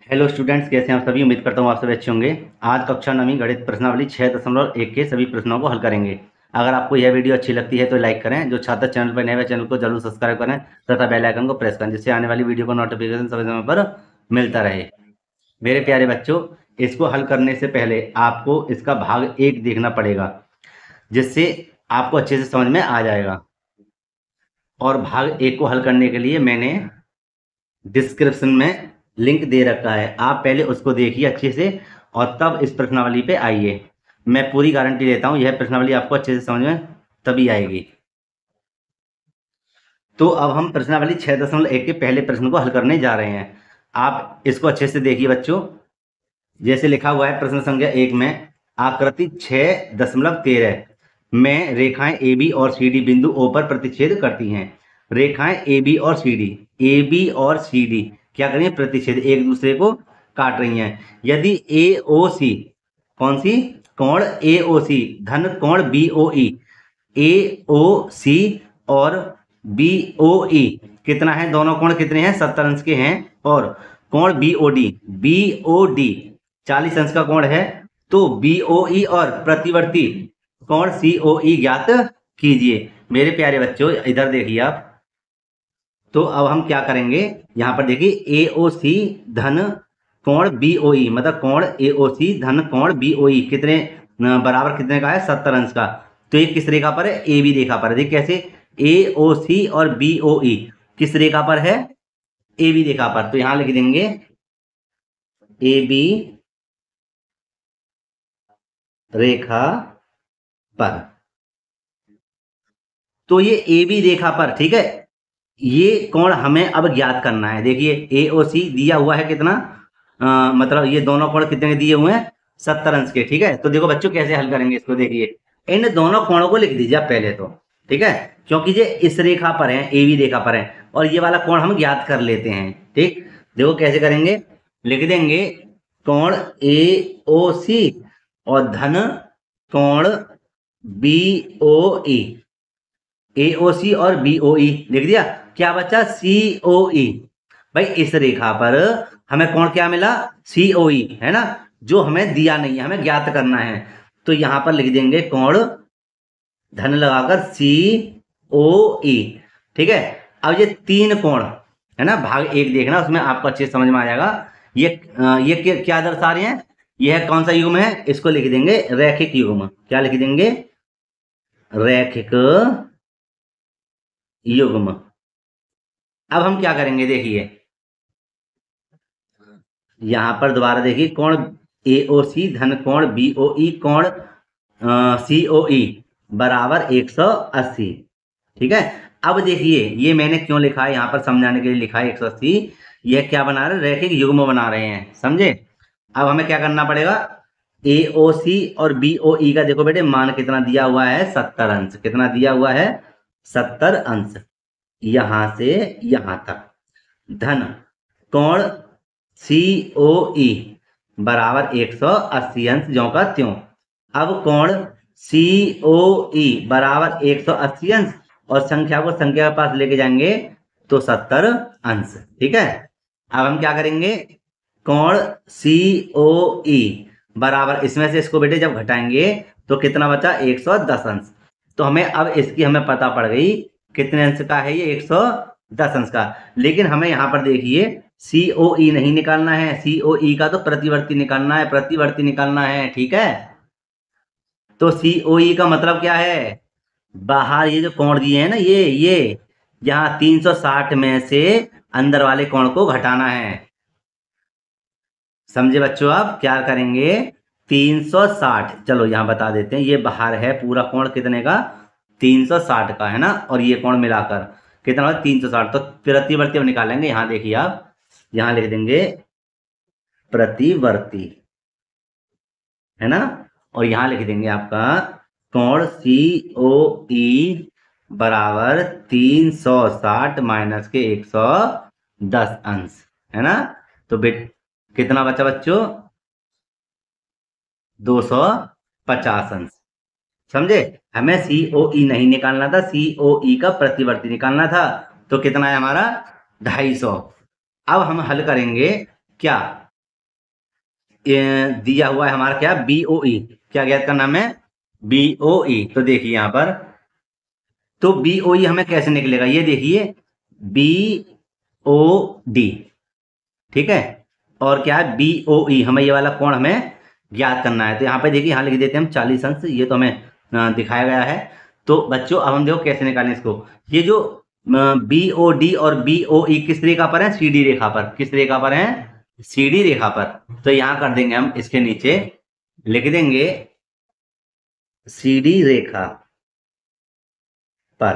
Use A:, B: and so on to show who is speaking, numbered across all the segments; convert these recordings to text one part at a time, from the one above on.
A: Hello students, कैसे हैं आप सभी। उम्मीद करता हूँ आप सभी अच्छे होंगे। आज कक्षा 9वीं गणित प्रश्नावली 6.1 के सभी प्रश्नों को हल करेंगे। अगर आपको यह वीडियो अच्छी लगती है तो लाइक करें। जो छात्र चैनल पर नए हैं चैनल को जरूर सब्सक्राइब करें तथा बेल आइकन को प्रेस करें, जिससे आने वाली वीडियो का नोटिफिकेशन समय समय पर मिलता रहे। मेरे प्यारे बच्चों, इसको हल करने से पहले आपको इसका भाग 1 देखना पड़ेगा, जिससे आपको अच्छे से समझ में आ जाएगा। और भाग 1 को हल करने के लिए मैंने डिस्क्रिप्शन में लिंक दे रखा है, आप पहले उसको देखिए अच्छे से और तब इस प्रश्नावली पे आइए। मैं पूरी गारंटी लेता हूँ यह प्रश्नावली आपको अच्छे से समझ में तभी आएगी। तो अब हम प्रश्नावली 6.1 के पहले प्रश्न को हल करने जा रहे हैं। आप इसको अच्छे से देखिए बच्चों। जैसे लिखा हुआ है प्रश्न संख्या 1 में, आकृति 6.13 में रेखाएं ए बी और सी डी बिंदु ओ पर प्रतिच्छेद करती हैं। रेखाएं ए बी और सी डी, ए बी और सी डी क्या करेंगे, प्रतिच्छेद, एक दूसरे को काट रही हैं। यदि ए ओ सी, कौन सी, कोण ए ओ सी धन कोण बी ओ ई, ए ओ सी और बी ओ ई कितना है, दोनों कोण कितने हैं, 70 अंश के हैं। और कोण B O D, B O D 40 अंश का कोण है। तो बी ओ ई और प्रतिवर्ती कोण सी ओ ई ज्ञात कीजिए। मेरे प्यारे बच्चों इधर देखिए आप। तो अब हम क्या करेंगे, यहाँ पर देखिए ए ओ सी धन कोण बी ओ ई, मतलब कोण ए ओ सी धन कोण बी ओ ई कितने बराबर कितने का है, 70 अंश का। तो ये किस रेखा पर है, ए बी रेखा पर है। देखिए कैसे, ए ओ सी और बी ओ ई किस रेखा पर है, ए बी रेखा पर। तो यहां लिख देंगे ए बी रेखा पर। तो ये ए बी रेखा पर, ठीक है, ये कोण हमें अब ज्ञात करना है। देखिए ए ओ सी दिया हुआ है कितना, मतलब ये दोनों कोण कितने के दिए हुए हैं, 70 अंश के। ठीक है, तो देखो बच्चों कैसे हल करेंगे इसको। देखिए इन दोनों कोणों को लिख दीजिए आप पहले तो, ठीक है, क्योंकि ये इस रेखा पर है, ए बी रेखा पर है, और ये वाला कोण हम ज्ञात कर लेते हैं। ठीक, देखो कैसे करेंगे, लिख देंगे कोण ए ओ सी और धन कोण बी ओ ई, ए ओ सी और बी ओ ई लिख दिया। क्या बचा, सी ओ ई। भाई इस रेखा पर हमें कोण क्या मिला, सी ओ ई, है ना, जो हमें दिया नहीं है, हमें ज्ञात करना है। तो यहां पर लिख देंगे कोण धन लगाकर सी ओ ई। ठीक है, अब ये 3 कोण है ना, भाग 1 देखना, उसमें आपको अच्छे से समझ में आ जाएगा। ये क्या दर्शा रहे हैं, यह कौन सा युग्म है, इसको लिख देंगे रैखिक युग्म। क्या लिख देंगे, रैखिक युग्म। अब हम क्या करेंगे, देखिए यहां पर दोबारा देखिए, कोण ए ओ सी धन कोण बी ओ ई कोण सी ओ ई बराबर 180। ठीक है, अब देखिए ये मैंने क्यों लिखा है, यहां पर समझाने के लिए लिखा है 180। यह क्या बना रहे हैं, रैखिक युग्म बना रहे हैं, समझे। अब हमें क्या करना पड़ेगा, ए ओ सी और बी ओ ई का देखो बेटे मान कितना दिया हुआ है, 70 अंश। कितना दिया हुआ है, 70 अंश, यहां से यहां तक। धन कोण सी ओ ई बराबर 180 अंश, ज्यों का त्यों। अब कोण सी ओ ई बराबर 180 अंश और संख्या को संख्या के पास लेके जाएंगे तो 70 अंश। ठीक है, अब हम क्या करेंगे, कोण सी ओ ई बराबर, इसमें से इसको बेटे जब घटाएंगे तो कितना बचा, 110 अंश। तो हमें अब इसकी हमें पता पड़ गई कितने अंश का है ये, 110 अंश का। लेकिन हमें यहाँ पर देखिए सी ओ ई नहीं निकालना है, सी ओ ई का तो प्रतिवर्ती निकालना है, प्रतिवर्ती निकालना है। ठीक है, तो सी ओ ई का मतलब क्या है, बाहर ये जो कोण दिए हैं ना, ये यहाँ 360 में से अंदर वाले कोण को घटाना है। समझे बच्चों, आप क्या करेंगे, 360, चलो यहां बता देते हैं, ये बाहर है पूरा कोण कितने का, 360 का है ना, और ये कोण मिलाकर कितना होगा, 360। तो प्रतिवर्ती अब निकालेंगे, यहां देखिए आप, यहां लिख देंगे प्रतिवर्ती, है ना, और यहां लिख देंगे आपका कोण सी ओ ई बराबर 360 माइनस के 110 अंश, है ना। तो कितना बचा बच्चों, 250 अंश। समझे, हमें सी ओ ई नहीं निकालना था, सी ओ ई का प्रतिवर्ती निकालना था। तो कितना है हमारा, 250। अब हम हल करेंगे क्या, दिया हुआ है हमारा क्या, BOE। क्या ज्ञात करना है, BOE। तो देखिए यहाँ पर, तो BOE हमें कैसे निकलेगा, ये देखिए BOD, ठीक है। और क्या है, BOE, हमें ये वाला कोण हमें ज्ञात करना है। तो यहाँ पे देखिए, यहाँ लिख देते हैं हम 40 अंश, ये तो हमें दिखाया गया है। तो बच्चों अब हम देखो कैसे निकालें इसको। ये जो BOD और BOE किस रेखा पर है, CD रेखा पर। किस रेखा पर है, CD रेखा पर। तो यहाँ कर देंगे हम, इसके नीचे लिख देंगे CD रेखा पर।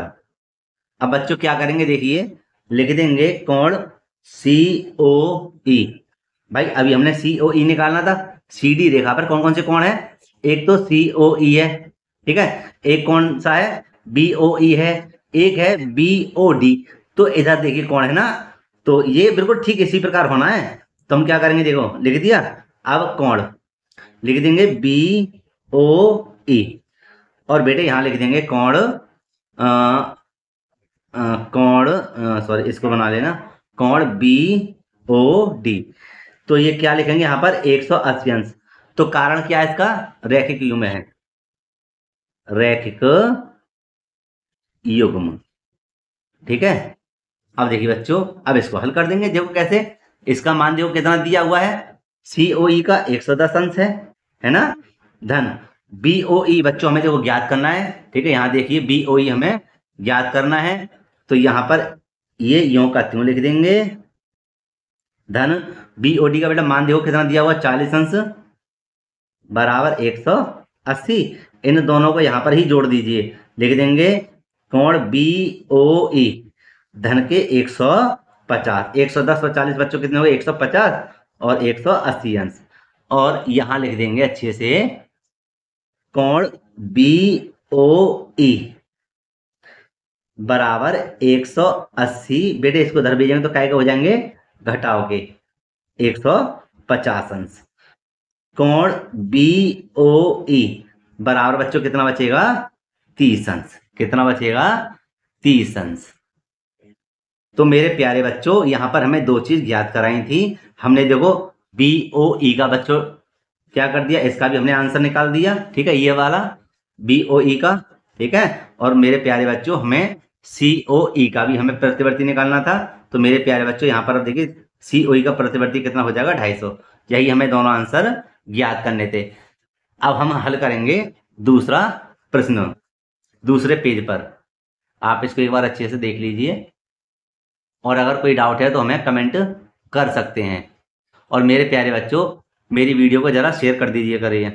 A: अब बच्चों क्या करेंगे, देखिए लिख देंगे कोण COE। भाई अभी हमने COE निकालना था। CD रेखा पर कौन कौन से कोण है, एक तो COE है, ठीक है, एक कौन सा है, BOE है, एक है BOD। तो इधर देखिए कौन है ना, तो ये बिल्कुल ठीक इसी प्रकार होना है। तो हम क्या करेंगे, देखो लिख दिया। अब कोण लिख देंगे BOE, और बेटे यहां लिख देंगे कोण कोण, सॉरी इसको बना लेना, कोण BOD। तो ये क्या लिखेंगे यहाँ पर, 180 अंश। तो कारण क्या है इसका, रैखिक युग्म है, रैखिक युग्म, ठीक है। अब देखिए बच्चों, अब इसको हल कर देंगे। देखो कैसे, इसका मान देखो कितना दिया हुआ है, COE का 110 अंश है ना, धन BOE बच्चों हमें देखो ज्ञात करना है, ठीक है। यहाँ देखिए BOE हमें ज्ञात करना है। तो यहाँ पर ये यों का त्यों लिख देंगे, धन BOD का बेटा मान देखो कितना दिया हुआ, 40 अंश बराबर 180। इन दोनों को यहाँ पर ही जोड़ दीजिए, लिख देंगे कोण BOE धन के 150। 110 और 40 बच्चों कितने हो गए, 150 और 180 अंश। और यहाँ लिख देंगे अच्छे से कोण BOE बराबर 180। बेटे इसको धर भेजेंगे तो काय के हो जाएंगे, घटाओ के 150 अंश। कोण BOE बराबर बच्चों कितना बचेगा, 30 अंश। कितना बचेगा, 30 अंश। तो मेरे प्यारे बच्चों, यहाँ पर हमें दो चीज ज्ञात कराई थी। हमने देखो BOE का बच्चों क्या कर दिया, इसका भी हमने आंसर निकाल दिया, ठीक है, ये वाला BOE का, ठीक है। और मेरे प्यारे बच्चों, हमें COE का भी हमें प्रतिवर्ती निकालना था। तो मेरे प्यारे बच्चों यहाँ पर अब देखिए COE का प्रतिवर्ती कितना हो जाएगा, 250। यही हमें दोनों आंसर ज्ञात करने थे। अब हम हल करेंगे दूसरा प्रश्न, दूसरे पेज पर। आप इसको एक बार अच्छे से देख लीजिए, और अगर कोई डाउट है तो हमें कमेंट कर सकते हैं। और मेरे प्यारे बच्चों, मेरी वीडियो को जरा शेयर कर दीजिए करिए।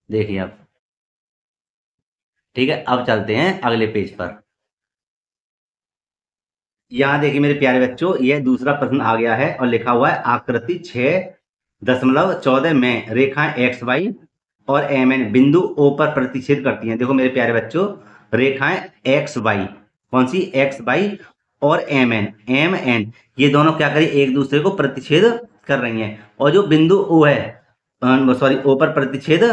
A: देखिए अब, ठीक है। अब चलते हैं अगले पेज पर। यहाँ देखिए मेरे प्यारे बच्चों, यह दूसरा प्रश्न आ गया है और लिखा हुआ है आकृति 6.14 में रेखाएं XY और MN बिंदु O पर प्रतिच्छेद करती हैं। देखो मेरे प्यारे बच्चों, रेखाएं XY, कौन सी, XY और MN ये दोनों क्या करी, एक दूसरे को प्रतिच्छेद कर रही हैं। और जो बिंदु O है, सॉरी O पर प्रतिच्छेद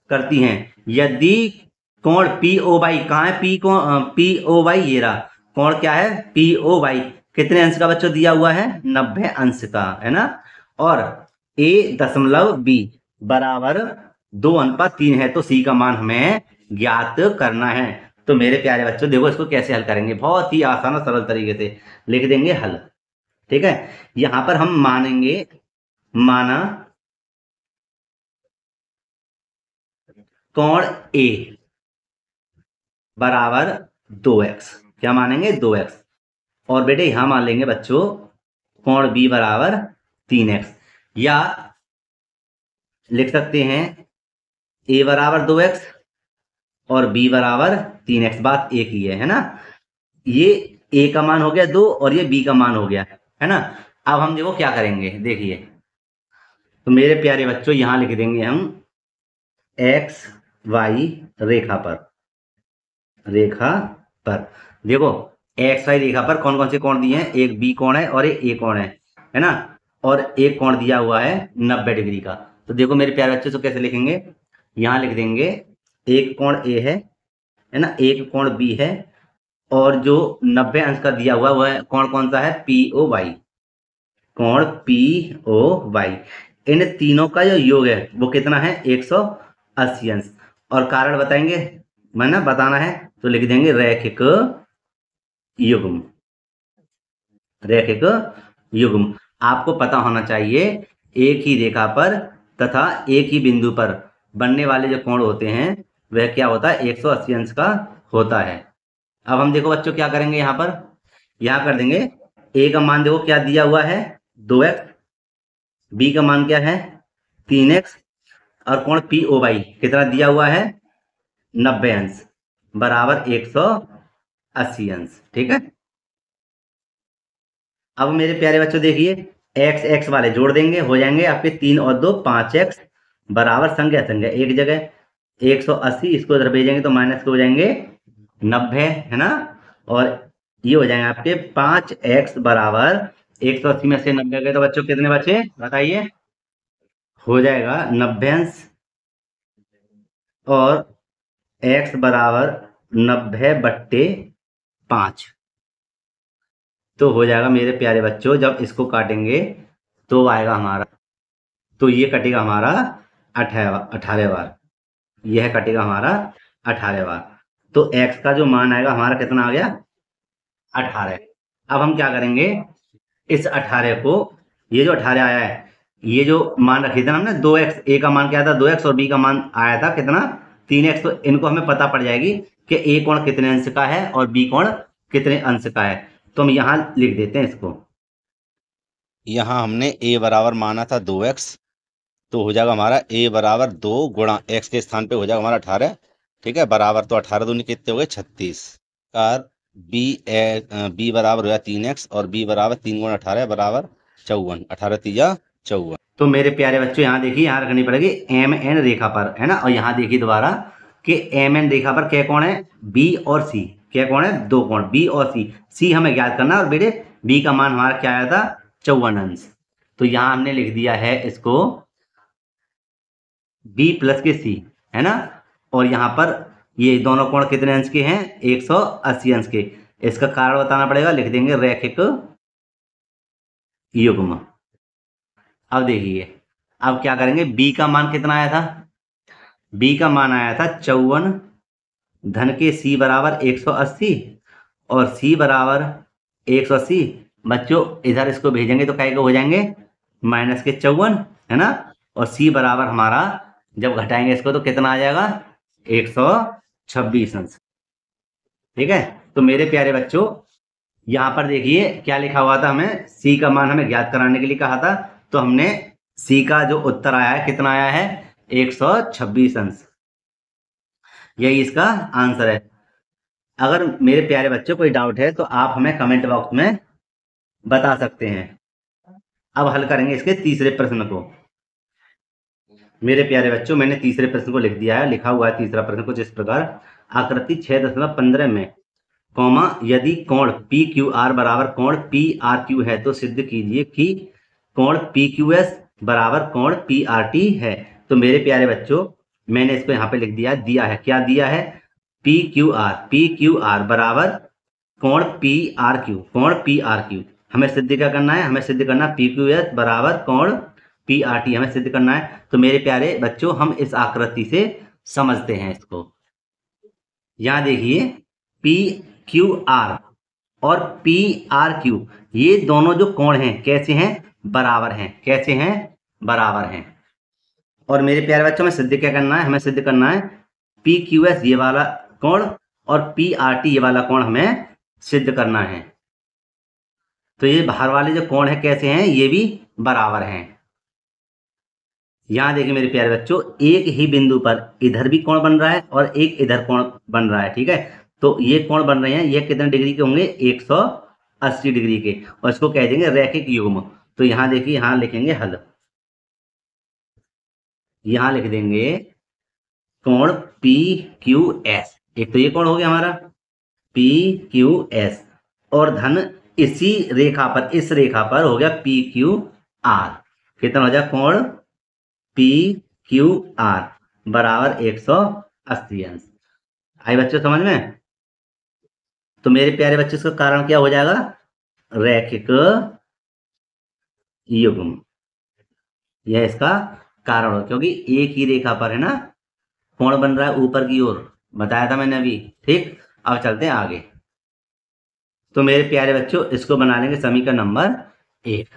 A: करती हैं। यदि कोण POY, कहाँ है POY, ये रहा कोण, क्या है POY, कितने अंश का बच्चों दिया हुआ है, 90 अंश का, है ना। और A.B बराबर 2:3 है। तो C का मान हमें ज्ञात करना है। तो मेरे प्यारे बच्चों देखो इसको कैसे हल करेंगे, बहुत ही आसान और सरल तरीके से लिख देंगे हल, ठीक है। यहां पर हम मानेंगे, माना कोण A बराबर 2x, क्या मानेंगे, 2x। और बेटे यहां मान लेंगे बच्चों कोण B बराबर 3x, या लिख सकते हैं A बराबर 2x और B बराबर 3x। बात एक ही है ना। ये A का मान हो गया 2 और ये B का मान हो गया, है ना। अब हम देखो क्या करेंगे, देखिए। तो मेरे प्यारे बच्चों यहां लिख देंगे हम XY रेखा पर, रेखा पर देखो XY रेखा पर कौन कौन से कोण दिए हैं, एक B कोण है और एक A कोण है ना। और एक कोण दिया हुआ है 90 डिग्री का। तो देखो मेरे प्यारे बच्चों, तो कैसे लिखेंगे, यहां लिख देंगे एक कोण A है ना, एक कोण B है, और जो 90 अंश का दिया हुआ वह कोण कौन सा है, POY, कोण POY। इन तीनों का जो योग है वो कितना है 180 अंश। और कारण बताएंगे, मैंने बताना है तो लिख देंगे रैखिक युग्म। रैखिक युग्म आपको पता होना चाहिए, एक ही रेखा पर तथा एक ही बिंदु पर बनने वाले जो कोण होते हैं वह क्या होता है 180 अंश का होता है। अब हम देखो बच्चों क्या करेंगे, यहाँ कर देंगे ए का मान देखो क्या दिया हुआ है 2x, बी का मान क्या है 3x, और कोण पी ओ वाई कितना दिया हुआ है 90 अंश बराबर 180 अंश। ठीक है। अब मेरे प्यारे बच्चों देखिए, एक्स एक्स वाले जोड़ देंगे, हो जाएंगे आपके 3 और 2 5x बराबर संज्ञा संज्ञा एक जगह 180, इसको इधर भेजेंगे तो माइनस के हो जाएंगे 90, है ना। और ये हो जाएंगे आपके 5x बराबर 180 में से 90 गए तो बच्चों कितने बचे बताइए, हो जाएगा 90 अंश। और x बराबर 90/5, तो हो जाएगा मेरे प्यारे बच्चों, जब इसको काटेंगे तो आएगा हमारा, तो ये कटेगा हमारा 18 बार, यह कटेगा हमारा 18 बार। तो x का जो मान आएगा हमारा कितना आ गया 18। अब हम क्या करेंगे, इस 18 को, ये जो 18 आया है, ये जो मान रखे थे ना हमने 2x, ए का मान क्या था 2x और बी का मान आया था कितना 3x, तो इनको हमें पता पड़ जाएगी कि ए कोण कितने अंश का है और बी कोण कितने अंश का है। तो हम यहाँ लिख देते हैं इसको, यहाँ हमने a बराबर माना था 2x, तो हो जाएगा हमारा a बराबर 2 गुणा x के स्थान पे हो जाएगा हमारा 18। ठीक है, बराबर तो 18 दूनी कितने हो गए 36। कार b बराबर हो गया 3x और b बराबर 3 गुणा 18 बराबर 54, 18 3 54। तो मेरे प्यारे बच्चों यहाँ देखिए, यहाँ रखनी पड़ेगी एम एन रेखा पर, है ना। और यहाँ देखिए दोबारा कि एम एन रेखा पर क्या कोण है बी और सी, क्या कोण है दो कोण बी और सी हमें ज्ञात करना। और बेटे बी का मान हमारा क्या आया था 54 अंश, तो यहाँ हमने लिख दिया है इसको b प्लस के c, है ना। और यहाँ पर ये दोनों कोण कितने अंश के हैं 180 अंश के। इसका कारण बताना पड़ेगा, लिख देंगे रैखिक युग्म। अब देखिए, अब क्या करेंगे, b का मान कितना आया था, b का मान आया था 54 धन के c बराबर 180 और c बराबर 180। बच्चों इधर इसको भेजेंगे तो क्या हो जाएंगे माइनस के 54, है ना। और c बराबर हमारा जब घटाएंगे इसको तो कितना आ जाएगा 126 अंश। ठीक है। तो मेरे प्यारे बच्चों यहाँ पर देखिए क्या लिखा हुआ था, हमें c का मान हमें ज्ञात कराने के लिए कहा था, तो हमने c का जो उत्तर आया है कितना आया है 126 अंश, यही इसका आंसर है। अगर मेरे प्यारे बच्चों कोई डाउट है तो आप हमें कमेंट बॉक्स में बता सकते हैं। अब हल करेंगे इसके तीसरे प्रश्न को। मेरे प्यारे बच्चों मैंने तीसरे प्रश्न को लिख दिया है, लिखा हुआ है तीसरा प्रश्न कुछ इस प्रकार, आकृति 6.15 में कॉमा यदि कोण पी क्यू आर बराबर कोण पी आर क्यू है तो सिद्ध कीजिए कि कोण पी क्यू एस बराबर कोण पी आर टी है। तो मेरे प्यारे बच्चों मैंने इसको यहाँ पे लिख दिया है, क्या दिया है पी क्यू आर बराबर कोण पी आर क्यू। हमें सिद्ध क्या करना है, हमें सिद्ध करना पी क्यू एस बराबर कोण पी आर टी, हमें सिद्ध करना है। तो मेरे प्यारे बच्चों हम इस आकृति से समझते हैं इसको। यहां देखिए पी क्यू आर और पी आर क्यू ये दोनों जो कोण हैं कैसे हैं बराबर हैं, कैसे हैं बराबर हैं। और मेरे प्यारे बच्चों में सिद्ध क्या करना है, हमें सिद्ध करना है पी क्यू एस ये वाला कोण और पी आर टी ये वाला कोण हमें सिद्ध करना है। तो ये बाहर वाले जो कोण है कैसे हैं, ये भी बराबर हैं। यहां देखिए मेरे प्यारे बच्चों एक ही बिंदु पर इधर भी कोण बन रहा है और एक इधर कोण बन रहा है। ठीक है, तो ये कोण बन रहे हैं, ये कितने डिग्री के होंगे 180 डिग्री के, और इसको कह देंगे रैखिक युग्म। तो यहां देखिए, यहां लिखेंगे हल, यहां लिख देंगे कोण पी क्यू एस, एक तो ये कोण हो गया हमारा पी क्यू एस, और धन इसी रेखा पर, इस रेखा पर हो गया पी क्यू आर, कितना हो जाए कोण पी क्यू आर बराबर 180 अंश। आई बच्चों समझ में। तो मेरे प्यारे बच्चों इसका कारण क्या हो जाएगा रैखिक युग्म। यह इसका कारण हो, क्योंकि एक ही रेखा पर है ना कोण बन रहा है ऊपर की ओर, बताया था मैंने अभी। ठीक, अब चलते हैं आगे। तो मेरे प्यारे बच्चों इसको बना लेंगे समीकरण नंबर 1।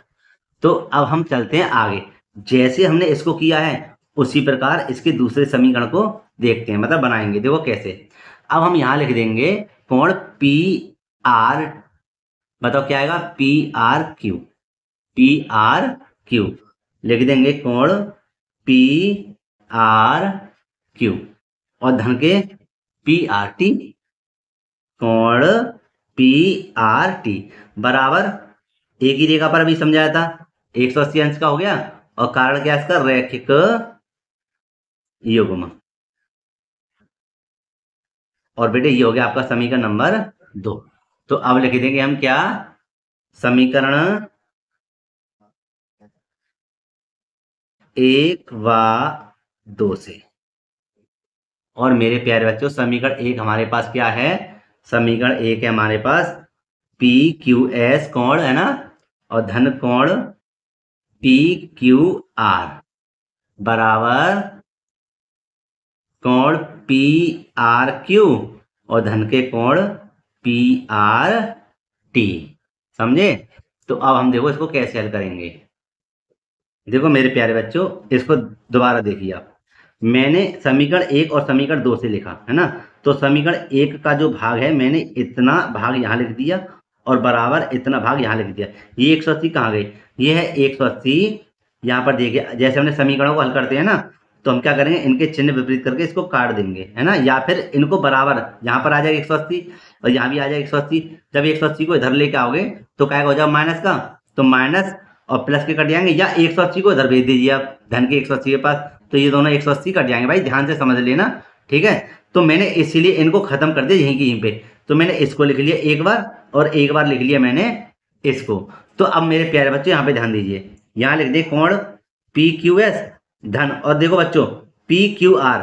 A: तो अब हम चलते हैं आगे। जैसे हमने इसको किया है उसी प्रकार इसके दूसरे समीकरण को देखते हैं, मतलब बनाएंगे। देखो कैसे। अब हम यहां लिख देंगे कोण पी आर, बताओ क्या आएगा, P R Q, P R Q लिख देंगे कोण पी आर क्यू, और धन के पी आर टी, कोण पी आर टी बराबर, एक ही रेखा पर अभी समझाया था 180 अंश का हो गया, और कारण क्या है इसका, रैखिक युग्म। और बेटे ये हो गया आपका समीकरण नंबर 2। तो अब लिख देंगे हम क्या, समीकरण 1 व 2 से। और मेरे प्यारे बच्चों समीकरण 1 हमारे पास क्या है, समीकरण 1 है हमारे पास पी क्यू एस कोण है ना, और धन कोण पी क्यू आर बराबर कोण पी आर क्यू और धन के कोण पी आर टी। समझे। तो अब हम देखो इसको कैसे हल करेंगे। देखो मेरे प्यारे बच्चों इसको दोबारा देखिए आप। मैंने समीकरण 1 और समीकरण 2 से लिखा है ना, तो समीकरण 1 का जो भाग है मैंने इतना भाग यहाँ लिख दिया और बराबर इतना भाग यहाँ लिख दिया। ये 180 कहाँ गई, ये है 180। यहाँ पर देखिए जैसे हमने समीकरणों को हल करते हैं ना, तो हम क्या करेंगे, इनके चिन्ह विपरीत करके इसको काट देंगे, है ना, या फिर इनको बराबर, यहाँ पर आ जाएगा 180 और यहाँ भी आ जाएगा 180। जब 180 को इधर लेके आओगे तो क्या हो जाएगा माइनस का, तो माइनस और प्लस के कट जाएंगे, या 180 को इधर भेज दीजिए आप धन के 180 के पास, तो ये दोनों 180 कट जाएंगे। भाई ध्यान से समझ लेना, ठीक है। तो मैंने इसीलिए इनको खत्म कर दिया यहीं की यहीं पे, तो मैंने इसको लिख लिया एक बार और एक बार लिख लिया मैंने इसको। तो अब मेरे प्यारे बच्चों यहाँ पे ध्यान दीजिए, यहाँ लिख दे कोण पी क्यू एस धन, और देखो बच्चों P Q R,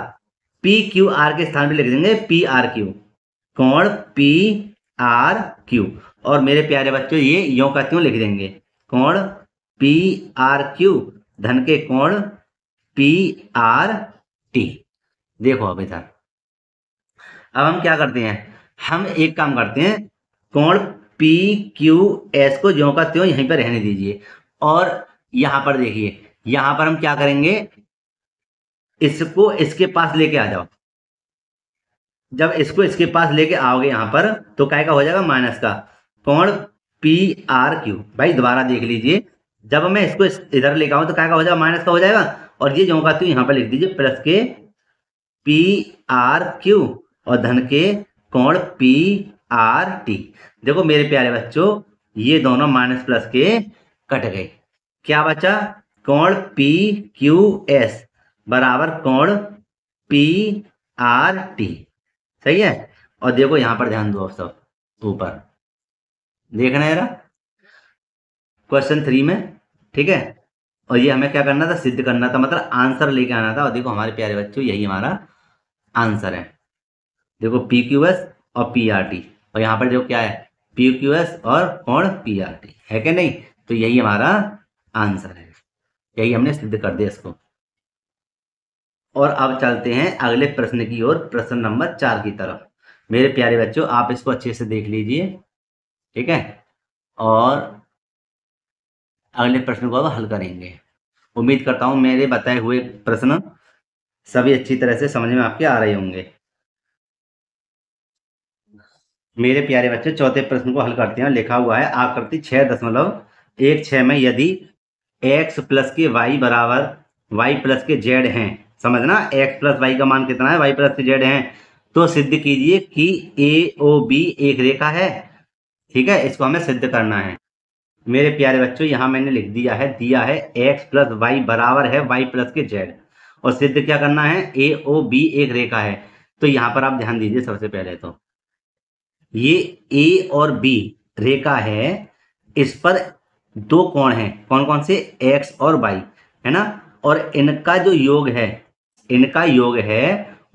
A: P Q R के स्थान पे लिख देंगे पी आर क्यू, कोण पी आर क्यू। और मेरे प्यारे बच्चों ये यों का त्यों लिख देंगे, कोण पी आर क्यू धन के कोण पी आर टी। देखो अब इधर अब हम क्या करते हैं, हम एक काम करते हैं, कोण पी क्यू एस को ज्यों का त्यों यहीं पर रहने दीजिए, और यहां पर देखिए, यहां पर हम क्या करेंगे, इसको इसके पास लेके आ जाओ। जब इसको इसके पास लेके आओगे यहां पर, तो काय का हो जाएगा माइनस का, कोण पी आर क्यू। भाई दोबारा देख लीजिए, जब मैं इसको इधर लेके आऊं तो काय का हो जाएगा, माइनस का हो जाएगा, और ये जो का त्यों यहां पर लिख दीजिए प्लस के पी आर क्यू और धन के कोण पी आर टी। देखो मेरे प्यारे बच्चों ये दोनों माइनस प्लस के कट गए, क्या बचा, कोण पी क्यू एस बराबर कोण पी आर टी। सही है। और देखो यहां पर ध्यान दो आप सब, ऊपर देखना है क्वेश्चन 3 में, ठीक है। और ये हमें क्या करना था, सिद्ध करना था, मतलब आंसर लेके आना था। और देखो हमारे प्यारे बच्चों यही हमारा आंसर है। देखो पी क्यू एस और पी आर टी, और यहाँ पर देखो क्या है, पी क्यू एस और कोण पी आर टी, है कि नहीं। तो यही हमारा आंसर है, यही हमने सिद्ध कर दिया इसको। और अब चलते हैं अगले प्रश्न की ओर, प्रश्न नंबर 4 की तरफ। मेरे प्यारे बच्चों आप इसको अच्छे से देख लीजिए, ठीक है, और अगले प्रश्न को अब हल करेंगे। उम्मीद करता हूं मेरे बताए हुए प्रश्न सभी अच्छी तरह से समझ में आपके आ रहे होंगे। मेरे प्यारे बच्चे चौथे प्रश्न को हल करते हैं। लिखा हुआ है आकृति 6.16 में यदि x प्लस के y बराबर y प्लस के z हैं, समझना x प्लस y का मान कितना है, y प्लस के z है, तो सिद्ध कीजिए कि AOB एक रेखा है। ठीक है, इसको हमें सिद्ध करना है। मेरे प्यारे बच्चों यहां मैंने लिख दिया है x प्लस वाई बराबर है y प्लस के z, और सिद्ध क्या करना है, AOB एक रेखा है। तो यहां पर आप ध्यान दीजिए, सबसे पहले तो ये A और B रेखा है, इस पर दो कोण हैं, कौन कौन से, x और y, है ना, और इनका जो योग है, इनका योग है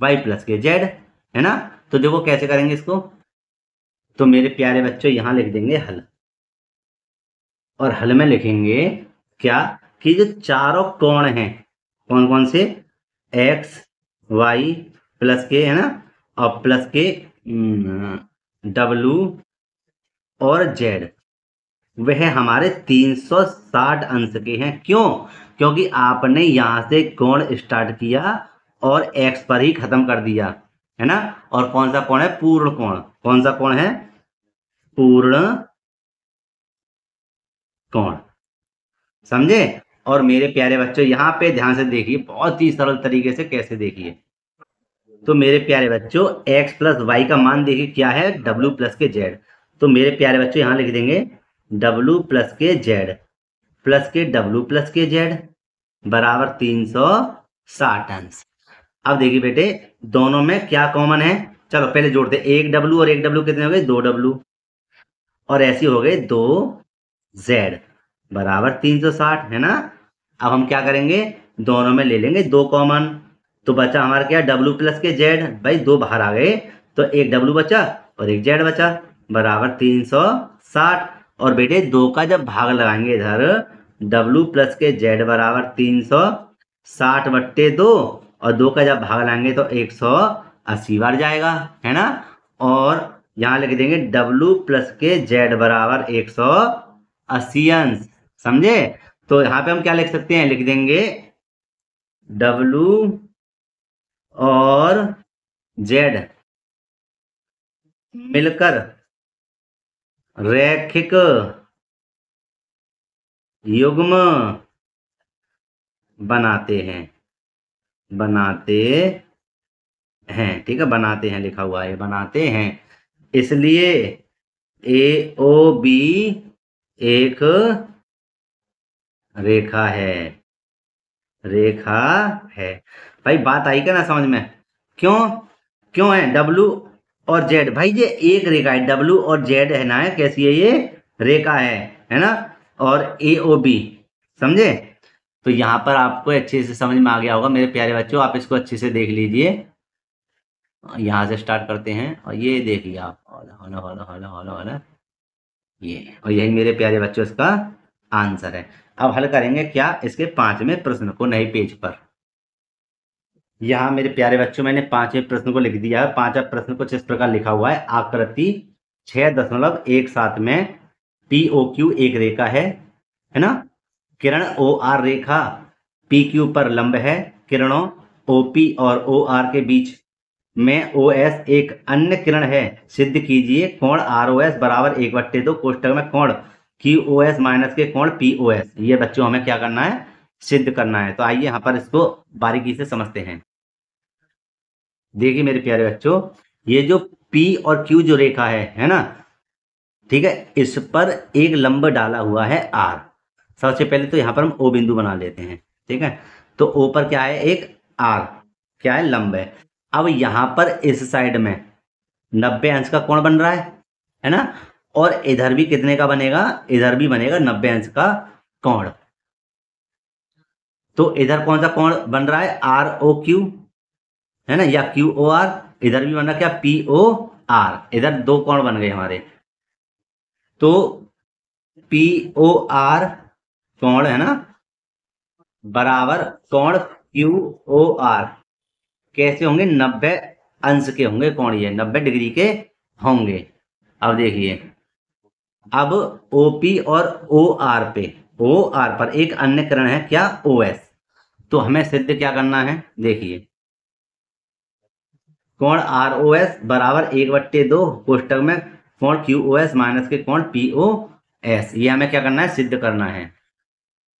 A: y प्लस के z, है ना। तो देखो कैसे करेंगे इसको, तो मेरे प्यारे बच्चों यहां लिख देंगे हल, और हल में लिखेंगे क्या, कि जो चारों कोण हैं, कौन कौन से, एक्स वाई प्लस के, है ना, और प्लस के डब्लू और जेड, वह हमारे 360 अंश के हैं। क्यों? क्योंकि आपने यहां से कोण स्टार्ट किया और एक्स पर ही खत्म कर दिया, है ना। और कौन सा कोण है? पूर्ण कोण। कौन सा कोण है? पूर्ण कोण। समझे? और मेरे प्यारे बच्चों यहाँ पे ध्यान से देखिए, बहुत ही सरल तरीके से कैसे देखिए। तो मेरे प्यारे बच्चों x प्लस वाई का मान देखिए क्या है, w प्लस के z। तो मेरे प्यारे बच्चों यहाँ लिख देंगे w प्लस के z प्लस के w प्लस के z बराबर 360 अंश। अब देखिए बेटे, दोनों में क्या कॉमन है? चलो पहले जोड़ते, एक w और एक w कितने हो गए? 2w, और ऐसे हो गए 2z बराबर 360, है ना। अब हम क्या करेंगे, दोनों में ले लेंगे 2 कॉमन, तो बचा हमारा क्या? w प्लस के z। भाई 2 बाहर आ गए तो एक w बचा और एक z बचा बराबर 360। और बेटे 2 का जब भाग लगाएंगे इधर, w प्लस के z बराबर 360 बट्टे 2, और 2 का जब भाग लगाएंगे तो 180 बार जाएगा, है ना। और यहाँ लिख देंगे w प्लस के z बराबर 180 अंश। समझे? तो यहाँ पे हम क्या लिख सकते हैं? लिख देंगे w और z मिलकर रैखिक युग्म बनाते हैं। ठीक है, बनाते हैं लिखा हुआ है, बनाते हैं। इसलिए ए ओ बी एक रेखा है। भाई बात आई क्या ना समझ में? क्यों क्यों है W और Z? भाई ये एक रेखा है, W और Z है ना, कैसी है ये? रेखा है ना। और AOB, समझे? तो यहाँ पर आपको अच्छे से समझ में आ गया होगा मेरे प्यारे बच्चों, आप इसको अच्छे से देख लीजिए। यहाँ से स्टार्ट करते हैं और ये देखिए आप, होला ये, और यही मेरे प्यारे बच्चों इसका आंसर है। अब हल करेंगे क्या? इसके 5वें प्रश्न को नए पेज पर। यहाँ मेरे प्यारे बच्चों मैंने 5वें प्रश्न को लिख दिया है। 5वां प्रश्न कुछ इस प्रकार लिखा हुआ है, आकृति 6.17 में POQ एक रेखा है ना। किरण OR रेखा PQ पर लंब है। किरणों OP और OR के बीच में OS एक अन्य किरण है। सिद्ध कीजिए कोण ROS बराबर 1/2 कोष्ठक में कोण QOS माइनस के कोण POS। ये बच्चों हमें क्या करना है? सिद्ध करना है। तो आइए यहाँ पर इसको बारीकी से समझते हैं। देखिए मेरे प्यारे बच्चों, ये जो P और Q जो रेखा है ना, ठीक है, इस पर एक लंब डाला हुआ है R। सबसे पहले तो यहाँ पर हम O बिंदु बना लेते हैं, ठीक है। तो O पर क्या है? एक R, क्या है? लंब है। अब यहाँ पर इस साइड में 90 अंश का कोण बन रहा है ना। और इधर भी कितने का बनेगा? इधर भी बनेगा 90 अंश का कोण। तो इधर कौन सा कोण बन रहा है? ROQ, है ना, या QOR। इधर भी बन रहा क्या? POR। इधर 2 कोण बन गए हमारे। तो POR कोण है ना बराबर कोण QOR कैसे होंगे? 90 अंश के होंगे कोण, ये 90 डिग्री के होंगे। अब देखिए, अब OP और OR पर एक अन्य किरण है, क्या? OS। तो हमें सिद्ध क्या करना है? देखिए, कोण ROS बराबर 1/2 कोष्ठक में कोण QOS माइनस के कोण POS। ये हमें क्या करना है? सिद्ध करना है।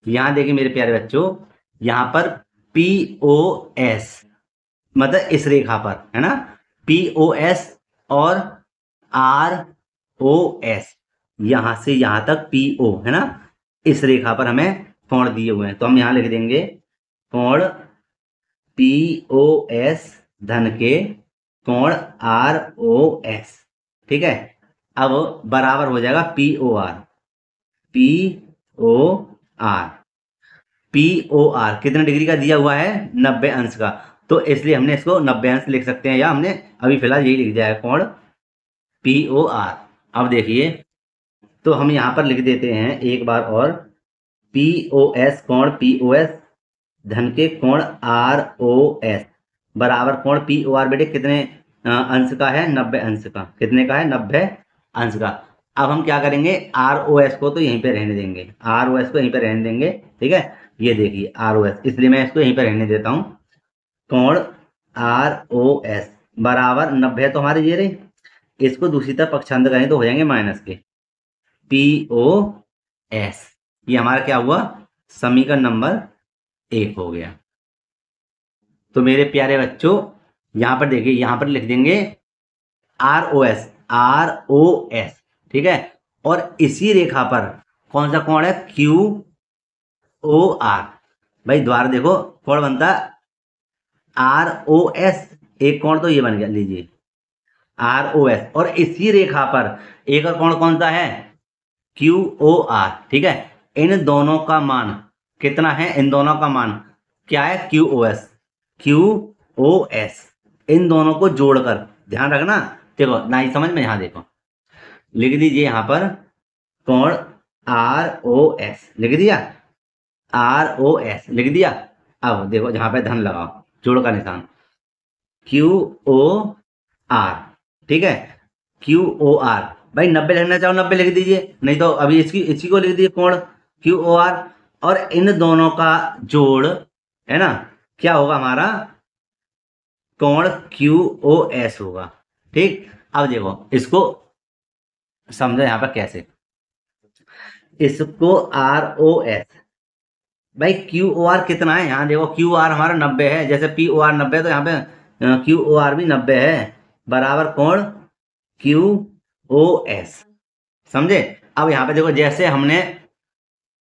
A: यहां देखिए मेरे प्यारे बच्चों, यहां पर POS मतलब इस रेखा पर, है ना, POS और ROS, यहां से यहां तक PO, है ना, इस रेखा पर हमें कोण दिए हुए हैं। तो हम यहां लिख देंगे कोण POS धन के कोण ROS, ठीक है। अब बराबर हो जाएगा POR कितने डिग्री का दिया हुआ है? 90 अंश का। तो इसलिए हमने इसको 90 अंश लिख सकते हैं, या हमने अभी फिलहाल यही लिख दिया है, कोण POR। अब देखिए, तो हम यहां पर लिख देते हैं एक बार और POS कोण POS धन के कोण ROS बराबर कोण POR बेटे कितने अंश का है? 90 अंश का। कितने का है? 90 अंश का। अब हम क्या करेंगे, ROS को तो यहीं पे रहने देंगे, ROS को यहीं पे रहने देंगे, ठीक है। ये देखिए ROS, इसलिए मैं इसको यहीं पे रहने देता हूँ। कोण ROS बराबर 90 तो हमारी ये रही, इसको दूसरी तरफ पक्षांतर करें तो हो जाएंगे माइनस के POS। ये हमारा क्या हुआ? समीकरण नंबर 1 हो गया। तो मेरे प्यारे बच्चों यहां पर देखिए, यहां पर लिख देंगे ROS, ठीक है। और इसी रेखा पर कौन सा कोण है? QOR। भाई द्वारा देखो कोण बनता ROS, एक कोण तो ये बन गया, लीजिए ROS। और इसी रेखा पर एक और कोण कौन सा है? QOR, ठीक है। इन दोनों का मान कितना है? इन दोनों का मान क्या है? QOS। इन दोनों को जोड़कर, ध्यान रखना, देखो ना ही समझ में, यहां देखो लिख दीजिए, यहां पर कोण ROS लिख दिया, ROS लिख दिया। अब देखो जहां पे धन लगाओ, जोड़ का निशान, QOR, ठीक है। QOR भाई 90 लिखना चाहो 90 लिख दीजिए, नहीं तो अभी इसी को लिख दीजिए कोण QOR। और इन दोनों का जोड़ है ना, क्या होगा हमारा? कोण QOS होगा, ठीक। अब देखो इसको समझो यहां पर कैसे, इसको ROS, भाई QOR कितना है? यहाँ देखो QOR हमारा 90 है, जैसे POR 90 है तो यहाँ पे QOR भी 90 है, बराबर कोण QOS, समझे। अब यहाँ पे देखो जैसे हमने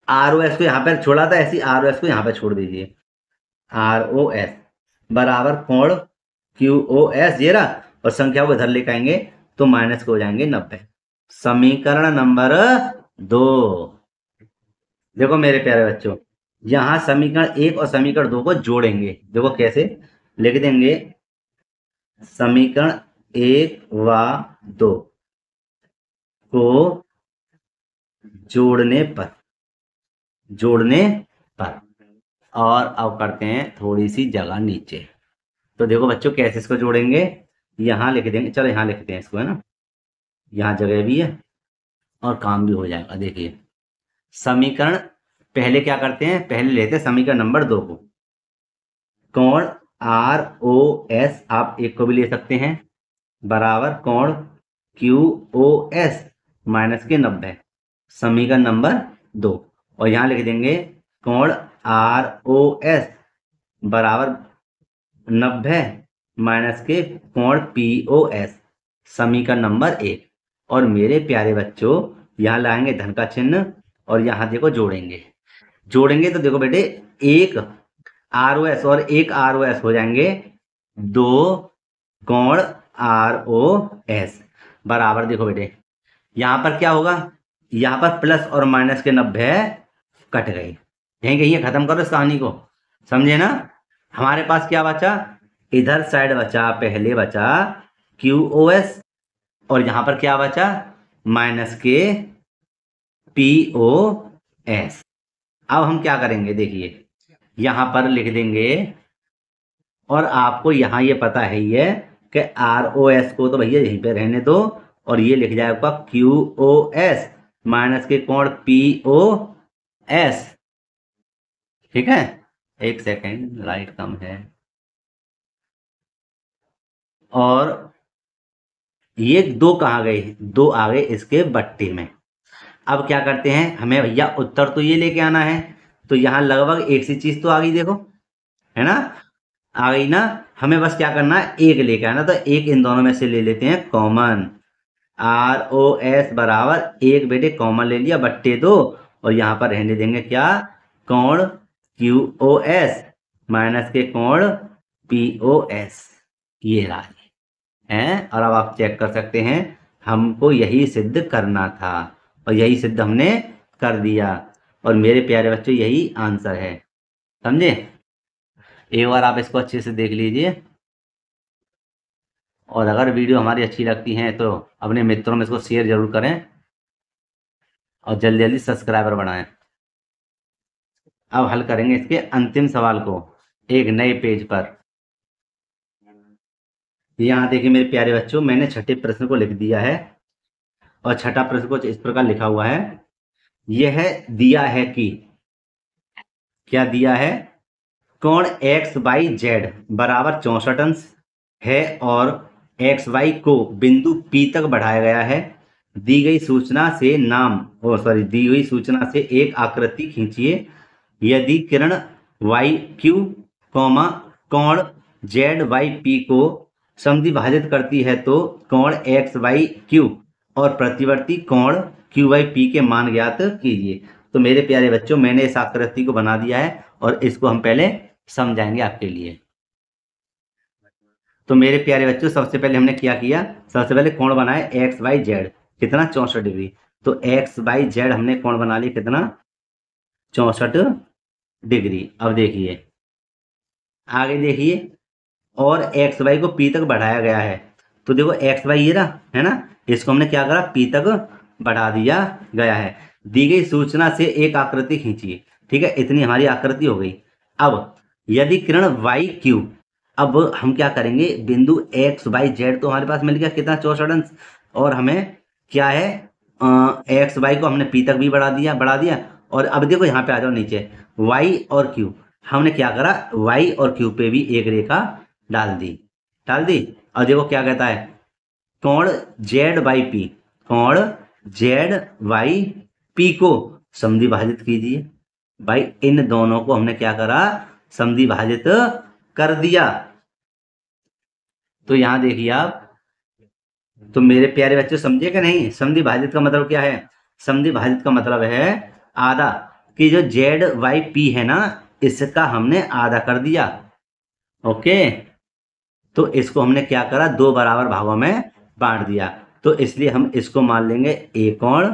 A: ROS को यहाँ पर छोड़ा था, ऐसी ROS को यहाँ पे छोड़ दीजिए, ROS बराबर कोण QOS, ये रहा। और संख्या को इधर लेकर आएंगे तो माइनस को हो जाएंगे 90। समीकरण नंबर 2। देखो मेरे प्यारे बच्चों, यहां समीकरण 1 और समीकरण 2 को जोड़ेंगे। देखो कैसे लिख देंगे, समीकरण 1 व 2 को जोड़ने पर और अब करते हैं थोड़ी सी जगह नीचे। तो देखो बच्चों कैसे इसको जोड़ेंगे, यहां लिख देंगे, चलो यहां लिखते हैं इसको, है ना, यहां जगह भी है और काम भी हो जाएगा। देखिए समीकरण पहले क्या करते हैं, पहले लेते हैं समीकरण नंबर 2 को, कोण ROS आप एक को भी ले सकते हैं, बराबर कोण QOS माइनस के 90, समीकरण नंबर 2। और यहां लिख देंगे कोण ROS बराबर 90 माइनस के कोण POS, समीकरण नंबर 1। और मेरे प्यारे बच्चों यहां लाएंगे धन का चिन्ह और यहां देखो जोड़ेंगे तो देखो बेटे एक ROS और एक ROS हो जाएंगे 2 कोण ROS, बराबर देखो बेटे यहां पर क्या होगा, यहां पर प्लस और माइनस के 90 कट गए, यहीं कहीं खत्म करो इस कहानी को, समझे ना। हमारे पास क्या बचा, इधर साइड बचा, पहले बचा QOS और यहां पर क्या बचा, माइनस के POS। अब हम क्या करेंगे, देखिए यहां पर लिख देंगे, और आपको यहां ये पता है ही है कि ROS को तो भैया यहीं पे रहने दो, और ये लिख जाएगा QOS माइनस के कोण POS, ठीक है। एक सेकेंड, लाइट कम है। और ये 2 कहाँ गए, 2 आ गए इसके बट्टे में। अब क्या करते हैं, हमें भैया उत्तर तो ये लेके आना है, तो यहां लगभग एक सी चीज तो आ गई, देखो है ना, आ गई ना। हमें बस क्या करना है, एक लेके आना, तो एक इन दोनों में से ले लेते हैं कॉमन, ROS बराबर एक बेटे कॉमन ले लिया बट्टे 2, और यहां पर रहने देंगे क्या, कोण QOS माइनस के कोण POS, ये रहा है। और अब आप चेक कर सकते हैं, हमको यही सिद्ध करना था और यही सिद्ध हमने कर दिया, और मेरे प्यारे बच्चों यही आंसर है, समझे। एक बार आप इसको अच्छे से देख लीजिए, और अगर वीडियो हमारी अच्छी लगती है तो अपने मित्रों में इसको शेयर जरूर करें और जल्दी जल्दी सब्सक्राइबर बढ़ाएं। अब हल करेंगे इसके अंतिम सवाल को एक नए पेज पर। यहाँ देखिए मेरे प्यारे बच्चों, मैंने छठे प्रश्न को लिख दिया है और छठा प्रश्न को इस प्रकार लिखा हुआ है। यह दिया है कि, क्या दिया है, कोण एक्स बाई जेड बराबर 64 अंश है और एक्स वाई को बिंदु P तक बढ़ाया गया है। दी गई सूचना से दी हुई सूचना से एक आकृति खींचिए। यदि किरण वाई क्यू कॉमा कोण जेड वाई पी को समद्विभाजित करती है तो कोण एक्स वाई क्यू और प्रतिवर्ती कोण क्यू वाई पी के मान ज्ञात कीजिए। तो मेरे प्यारे बच्चों, मैंने इस आकृति को बना दिया है और इसको हम पहले समझाएंगे आपके लिए। तो मेरे प्यारे बच्चों, सबसे पहले हमने क्या किया, सबसे पहले कोण बनाए एक्स वाई जेड, कितना 64 डिग्री। तो एक्स बाई जेड हमने कोण बना लिया, कितना 64 डिग्री। अब देखिए आगे देखिए, और एक्स वाई को पी तक बढ़ाया गया है। तो देखो एक्स वाई ये रहा है ना, इसको हमने क्या करा, पी तक बढ़ा दिया गया है। दी गई सूचना से एक आकृति खींचिए। ठीक है, इतनी हमारी आकृति हो गई। अब यदि किरण वाई क्यू, अब हम क्या करेंगे, बिंदु एक्स वाई जेड तो हमारे पास मिल गया, कितना 64 अंश, और हमें क्या है, एक्स वाई को हमने पी तक भी बढ़ा दिया। और अब देखो यहाँ पे आ जाओ नीचे, वाई और क्यू, हमने क्या करा, वाई और क्यू पे भी एक रेखा डाल दी। और देखो क्या कहता है, कोण जेड बाई पी, कोण जेड वाई पी को समद्विभाजित कीजिए। भाई इन दोनों को हमने क्या करा, समद्विभाजित कर दिया। तो यहां देखिए आप, तो मेरे प्यारे बच्चों समझे कि नहीं, समद्विभाजित का मतलब क्या है, समद्विभाजित का मतलब है आधा, कि जो जेड वाई पी है ना, इसका हमने आधा कर दिया। ओके, तो इसको हमने क्या करा, दो बराबर भागों में बांट दिया। तो इसलिए हम इसको मान लेंगे ए कोण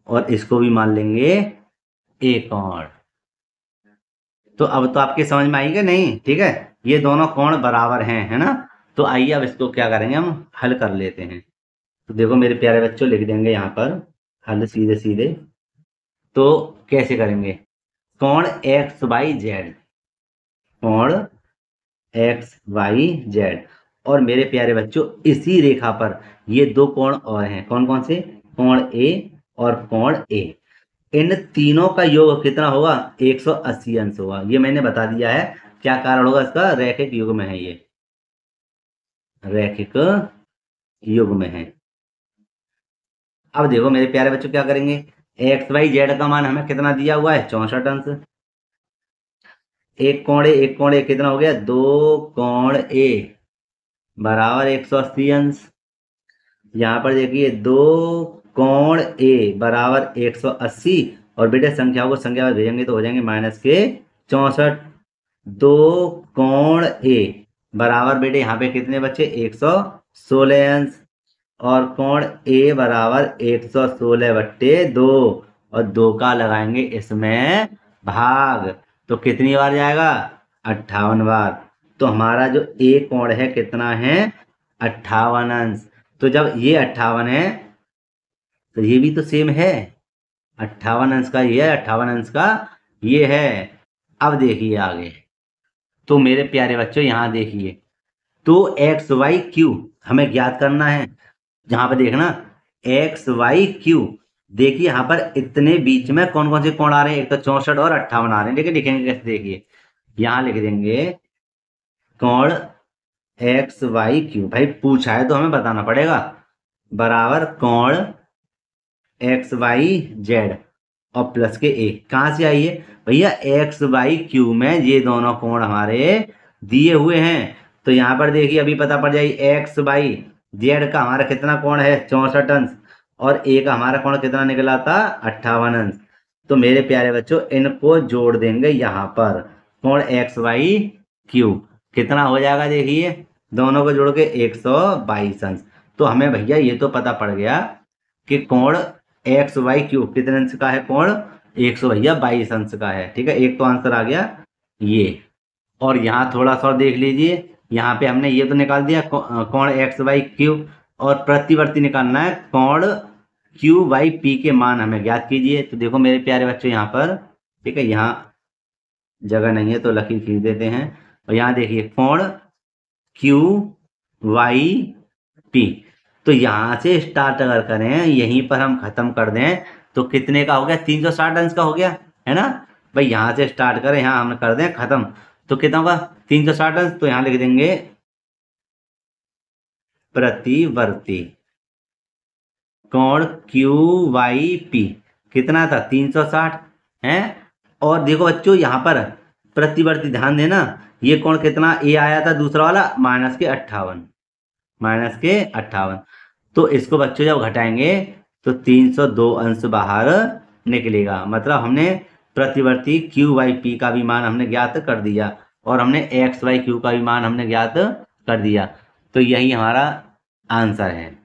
A: और इसको भी मान लेंगे ए कोण। तो अब तो आपके समझ में आई कि नहीं, ठीक है, ये दोनों कोण बराबर हैं, है ना। तो आइए अब इसको क्या करेंगे, हम हल कर लेते हैं। तो देखो मेरे प्यारे बच्चों, लिख देंगे यहाँ पर हल सीधे सीधे। तो कैसे करेंगे, कोण एक्स वाई जेड, कोण एक्स वाई जेड, और मेरे प्यारे बच्चों इसी रेखा पर ये दो कोण और हैं, कौन कौन से, कोण ए और कोण ए। इन तीनों का योग कितना होगा, 180 अंश होगा। ये मैंने बता दिया है, क्या कारण होगा इसका, रैखिक युग में है, ये रैखिक युग में है। अब देखो मेरे प्यारे बच्चों क्या करेंगे, एक्स वाई जेड का मान हमें कितना दिया हुआ है, 64 अंश। एक कोण ए कितना हो गया, दो कोण ए बराबर 180 अंश। यहाँ पर देखिए दो कोण ए बराबर 180, और बेटे संख्याओं को संख्या में भेजेंगे तो हो जाएंगे माइनस के 64। दो कोण ए बराबर बेटे यहाँ पे कितने बच्चे, 116 अंश, और कोण ए बराबर 116/2, और 2 का लगाएंगे इसमें भाग, तो कितनी बार जाएगा, 58 बार। तो हमारा जो ए कोण है कितना है, 58 अंश। तो जब ये 58 है तो ये भी तो सेम है, 58 अंश का ये है, 58 अंश का ये है। अब देखिए आगे, तो मेरे प्यारे बच्चों यहाँ देखिए, तो एक्स वाई क्यू हमें ज्ञात करना है। जहां पर देखना एक्स वाई क्यू, देखिए यहाँ पर इतने बीच में कौन कौन से कोण आ रहे हैं, एक तो 64 और 58 आ रहे हैं। देखिए लिखेंगे कैसे, देखिए यहाँ लिख देंगे कोण एक्स वाई क्यू, भाई पूछा है तो हमें बताना पड़ेगा, बराबर कोण एक्स वाई जेड और प्लस के ए। कहां से आई है भैया, एक्स वाई क्यू में ये दोनों कोण हमारे दिए हुए हैं। तो यहाँ पर देखिए अभी पता पड़ जाएगी, एक्स वाई जेड का हमारा कितना कोण है, 64 अंश, और ए का हमारा कोण कितना निकला था, 58 अंश। तो मेरे प्यारे बच्चों इनको जोड़ देंगे यहाँ पर, कोण एक्स वाई क्यू कितना हो जाएगा, देखिए दोनों को जोड़ के 122 अंश। तो हमें भैया ये तो पता पड़ गया कि कोण एक्स वाई क्यू कितने अंश का है, कोण 122 अंश का है। ठीक है, एक तो आंसर आ गया ये। और यहाँ थोड़ा सा देख लीजिए, यहाँ पे हमने ये तो निकाल दिया कोण एक्स वाई क्यू, और प्रतिवर्ती निकालना है कोण क्यू वाई पी के मान हमें ज्ञात कीजिए। तो देखो मेरे प्यारे बच्चों यहाँ पर, ठीक है, यहाँ जगह नहीं है तो लकीर खींच देते हैं। और यहाँ देखिए कोण क्यू वाई पी, तो यहाँ से स्टार्ट अगर करें, यहीं पर हम खत्म कर दें तो कितने का हो गया, 360 अंश का हो गया, है ना भाई। यहाँ से स्टार्ट करें, यहाँ हम कर दें खत्म, तो कितना होगा 360 अंश। तो यहाँ लिख देंगे प्रतिवर्ती कोण क्यू वाई पी कितना था 360 है। और देखो बच्चों यहाँ पर प्रतिवर्ती, ध्यान देना ये कोण कितना ए आया था दूसरा वाला -58, -58। तो इसको बच्चों जब घटाएंगे तो 302 अंश बाहर निकलेगा। मतलब हमने प्रतिवर्ती क्यू वाई पी का भी मान हमने ज्ञात कर दिया और हमने एक्स वाई क्यू का भी मान हमने ज्ञात कर दिया। तो यही हमारा आंसर है।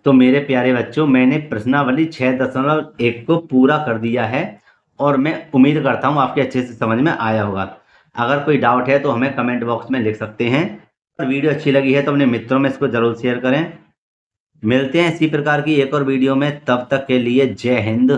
A: तो मेरे प्यारे बच्चों, मैंने प्रश्नावली 6.1 को पूरा कर दिया है और मैं उम्मीद करता हूँ आपके अच्छे से समझ में आया होगा। अगर कोई डाउट है तो हमें कमेंट बॉक्स में लिख सकते हैं। और वीडियो अच्छी लगी है तो अपने मित्रों में इसको जरूर शेयर करें। मिलते हैं इसी प्रकार की एक और वीडियो में, तब तक के लिए जय हिंद।